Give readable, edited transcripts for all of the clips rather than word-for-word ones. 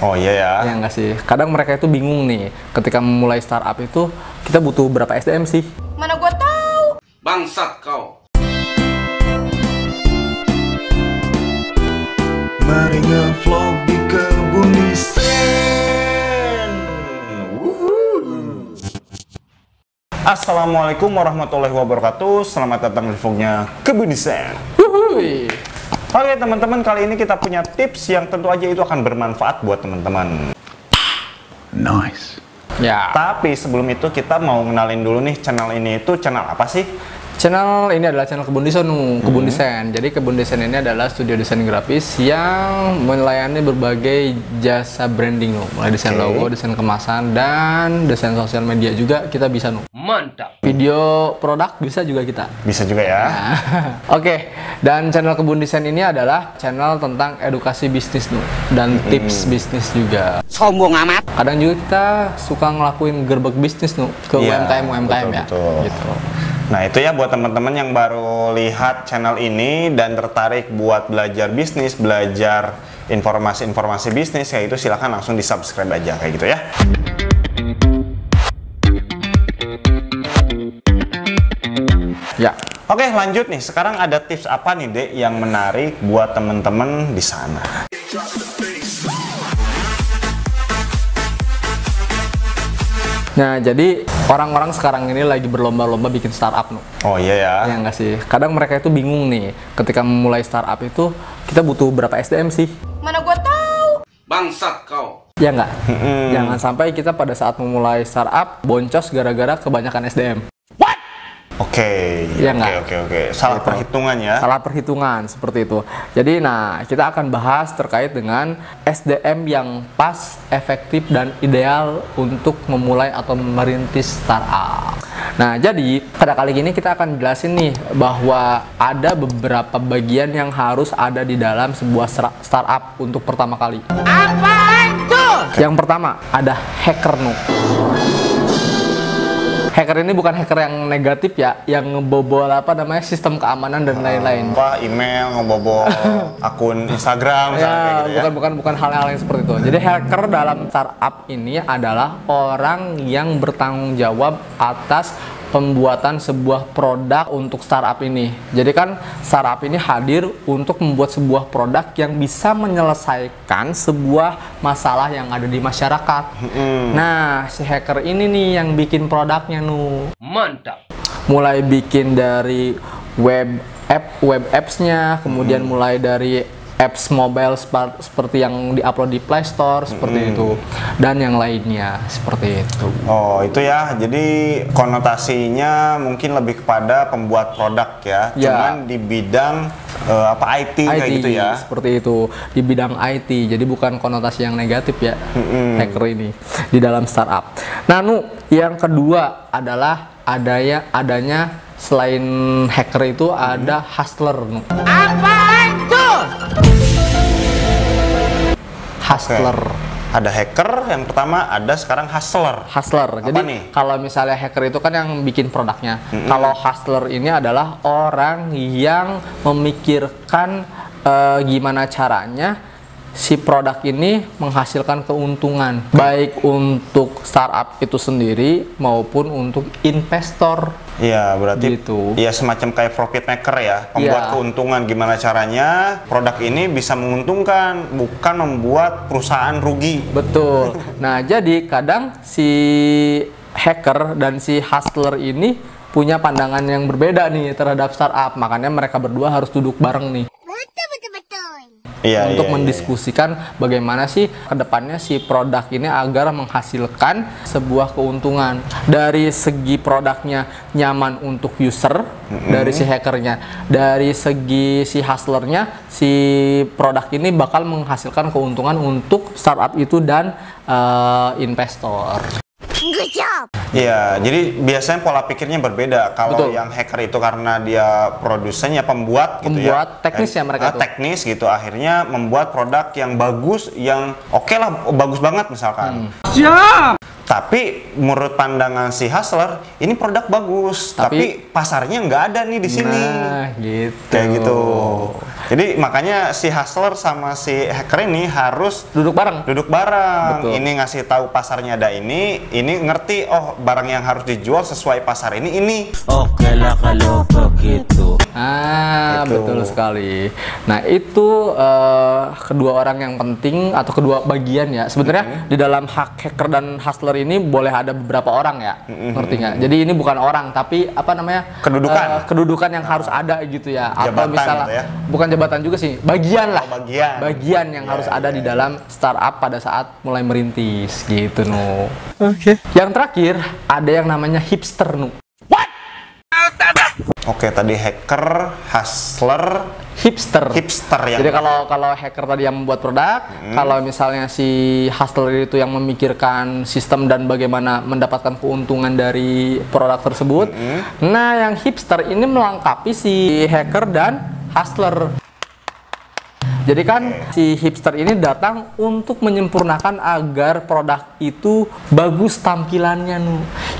Oh iya ya. Ya nggak sih? Kadang mereka itu bingung nih, ketika memulai startup itu kita butuh berapa SDM sih? Mana gua tahu. Bangsat kau. Mari ngevlog di kebun desain. Assalamualaikum warahmatullahi wabarakatuh. Selamat datang di vlognya Kebun Desain. Oke teman-teman, kali ini kita punya tips yang tentu aja itu akan bermanfaat buat teman-teman. Nice. Ya. Tapi sebelum itu kita mau ngenalin dulu nih, channel ini itu channel apa sih? Channel ini adalah channel Kebun Desain, Kebun Desain. Jadi Kebun Desain ini adalah studio desain grafis yang melayani berbagai jasa branding, mulai desain logo, desain kemasan, dan desain sosial media juga kita bisa. Mantap. Video produk bisa juga kita. Bisa juga ya. Oke, dan channel Kebun Desain ini adalah channel tentang edukasi bisnis dan tips bisnis juga. Sombong amat. Kadang juga kita suka ngelakuin gerbek bisnis ke Iya, UMKM ya. betul. Gitu. Nah itu ya buat teman-teman yang baru lihat channel ini dan tertarik buat belajar bisnis, belajar informasi-informasi bisnis, ya itu silahkan langsung di subscribe aja kayak gitu ya. Ya. Oke lanjut nih, sekarang ada tips apa nih Dek yang menarik buat teman-teman di sana? Nah, jadi orang-orang sekarang ini lagi berlomba-lomba bikin startup, Oh iya ya. Ya nggak sih? Kadang mereka itu bingung nih, ketika memulai startup itu kita butuh berapa SDM sih? Mana gua tahu. Bangsat kau. Ya nggak? Jangan sampai kita pada saat memulai startup boncos gara-gara kebanyakan SDM. Oke, Iya nggak? oke. Salah Gitu. perhitungan ya. Salah perhitungan seperti itu. Jadi, nah kita akan bahas terkait dengan SDM yang pas, efektif, dan ideal untuk memulai atau merintis startup. Nah, jadi pada kali ini kita akan jelasin nih bahwa ada beberapa bagian yang harus ada di dalam sebuah startup untuk pertama kali. Apa itu? Yang pertama ada hacker Hacker ini bukan hacker yang negatif ya, yang ngebobol sistem keamanan dan lain-lain. Apa email, ngebobol akun Instagram misalnya kayak gitu ya. Bukan hal-hal yang seperti itu. Jadi hacker dalam startup ini adalah orang yang bertanggung jawab atas pembuatan sebuah produk untuk startup ini. Jadi kan startup ini hadir untuk membuat sebuah produk yang bisa menyelesaikan sebuah masalah yang ada di masyarakat. Nah, si hacker ini nih yang bikin produknya Mantap. mulai bikin dari web apps-nya, kemudian mulai dari apps mobile seperti yang diupload di Play Store seperti itu, dan yang lainnya seperti itu. Oh itu ya, jadi konotasinya mungkin lebih kepada pembuat produk ya, cuman di bidang IT kayak gitu ya. Seperti itu, di bidang IT. Jadi bukan konotasi yang negatif ya, hacker ini di dalam startup. Nah, yang kedua adalah adanya selain hacker itu ada hustler. Apa itu? Hustler. Oke. Ada hacker yang pertama, ada sekarang hustler. Hustler. Jadi nih? kalau misalnya hacker itu kan yang bikin produknya. Kalau hustler ini adalah orang yang memikirkan gimana caranya si produk ini menghasilkan keuntungan, baik untuk startup itu sendiri maupun untuk investor. Iya, berarti Gitu. ya semacam kayak profit maker ya, membuat Iya. keuntungan gimana caranya produk ini bisa menguntungkan, bukan membuat perusahaan rugi. Betul. Nah, jadi kadang si hacker dan si hustler ini punya pandangan yang berbeda nih terhadap startup. Makanya mereka berdua harus duduk bareng nih. Iya, Untuk iya, mendiskusikan bagaimana sih kedepannya si produk ini agar menghasilkan sebuah keuntungan. Dari segi produknya nyaman untuk user, dari si hackernya, dari segi si hustlernya, si produk ini bakal menghasilkan keuntungan untuk startup itu dan investor. Good job. Iya, jadi biasanya pola pikirnya berbeda. Kalau Betul. yang hacker itu karena dia produsennya pembuat gitu ya. Pembuat, teknis ya mereka tuh. teknis gitu, akhirnya membuat produk yang bagus, yang oke lah, bagus banget misalkan. Tapi menurut pandangan si hustler, ini produk bagus, tapi pasarnya nggak ada nih di sini. Nah, gitu. Kayak gitu. Jadi makanya si hustler sama si hacker ini harus Duduk bareng. Betul. Betul. Ini ngasih tahu pasarnya ada ini ngerti, oh barang yang harus dijual sesuai pasar ini. Oke lah kalau begitu. Gitu. Betul sekali. Nah, itu kedua orang yang penting atau kedua bagian ya. Sebenarnya di dalam hacker dan hustler ini boleh ada beberapa orang ya. Ngerti nggak? Jadi ini bukan orang tapi apa namanya? Kedudukan yang harus ada gitu ya. Atau Jabatan misalnya gitu ya. Bukan jabatan juga sih, bagian lah. Bagian. Yang Iya, harus ada iya, di dalam startup pada saat mulai merintis gitu no. Oke. Yang terakhir ada yang namanya hipster no. Oke, tadi hacker, hustler, Hipster yang Jadi kalau hacker tadi yang membuat produk, kalau misalnya si hustler itu yang memikirkan sistem dan bagaimana mendapatkan keuntungan dari produk tersebut. Nah, yang hipster ini melengkapi si hacker dan hustler. Jadi kan si hipster ini datang untuk menyempurnakan agar produk itu bagus tampilannya,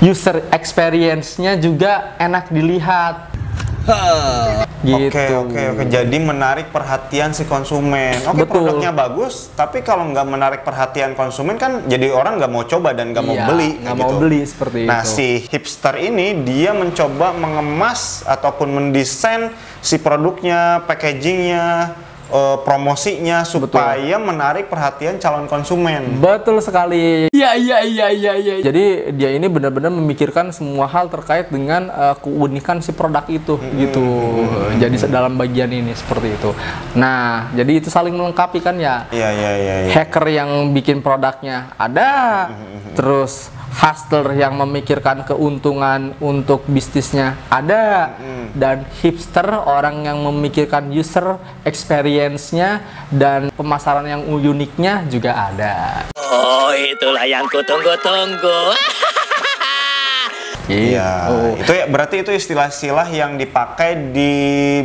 user experience-nya juga enak dilihat. Gitu. Oke. Jadi menarik perhatian si konsumen. Oke, Betul. produknya bagus, tapi kalau nggak menarik perhatian konsumen kan jadi orang nggak mau coba dan nggak mau beli. Nggak gitu. mau beli seperti Nah, itu. si hipster ini dia mencoba mengemas ataupun mendesain si produknya, packagingnya, promosinya supaya menarik perhatian calon konsumen. Betul sekali. Iya. Jadi dia ini benar-benar memikirkan semua hal terkait dengan keunikan si produk itu gitu. Jadi dalam bagian ini seperti itu. Nah, jadi itu saling melengkapi kan ya. Iya. Hacker yang bikin produknya ada, terus hustler yang memikirkan keuntungan untuk bisnisnya ada, dan hipster orang yang memikirkan user experience-nya dan pemasaran yang uniknya juga ada. Oh, itulah yang kutunggu-tunggu. Iya. Itu ya berarti itu istilah-istilah yang dipakai di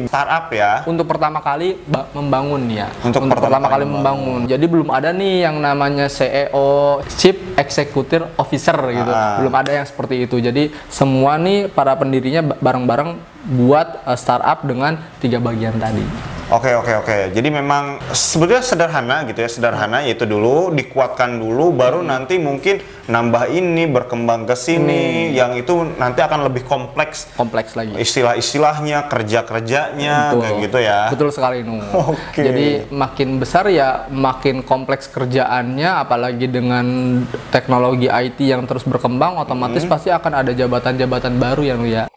startup ya. Untuk pertama kali membangun ya. Untuk pertama kali membangun. Jadi belum ada nih yang namanya CEO, Chief Executive Officer gitu. Belum ada yang seperti itu. Jadi semua nih para pendirinya bareng-bareng buat startup dengan 3 bagian tadi. Oke. Jadi memang sebetulnya sederhana gitu ya, yaitu dulu dikuatkan dulu, baru nanti mungkin nambah ini, berkembang ke sini, yang itu nanti akan lebih kompleks Lagi. Istilah-istilahnya, kerja-kerjanya, kayak gitu ya. Betul sekali Nu. Oke. Jadi makin besar ya makin kompleks kerjaannya, apalagi dengan teknologi IT yang terus berkembang, otomatis pasti akan ada jabatan-jabatan baru ya Nu ya.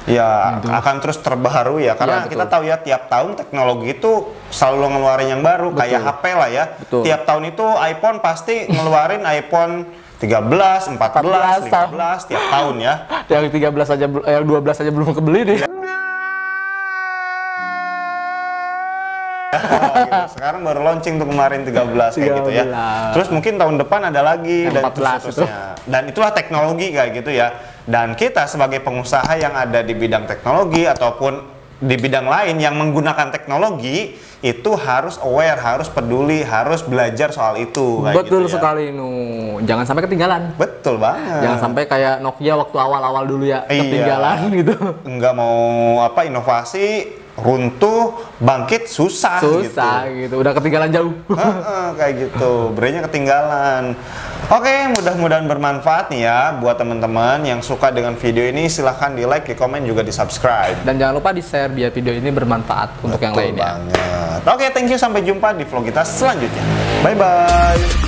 Ya, akan terus terbaru ya, karena kita tahu ya tiap tahun teknologi itu selalu ngeluarin yang baru, kayak HP lah ya. Tiap tahun itu iPhone pasti ngeluarin iPhone 13, 14, 15 tiap tahun ya. Yang 13 aja, yang 12 aja belum kebeli nih. Gitu. Sekarang baru launching tuh kemarin 13 kayak gitu ya. Terus mungkin tahun depan ada lagi yang dan 14 seterusnya. Dan itulah teknologi kayak gitu ya. Dan kita sebagai pengusaha yang ada di bidang teknologi ataupun di bidang lain yang menggunakan teknologi itu harus aware, harus peduli, harus belajar soal itu. Kayak Betul gitu ya. sekali Nu. Jangan sampai ketinggalan. Betul banget. Jangan sampai kayak Nokia waktu awal-awal dulu ya, Iya. ketinggalan gitu. Nggak mau inovasi, runtuh, bangkit susah gitu. Udah ketinggalan jauh. Kayak gitu, brainnya ketinggalan. Oke, mudah-mudahan bermanfaat nih ya buat teman-teman yang suka dengan video ini. Silahkan di like, di komen, juga di subscribe. Dan jangan lupa di share biar video ini bermanfaat untuk yang lainnya. Banget. Oke, thank you, sampai jumpa di vlog kita selanjutnya. Bye bye.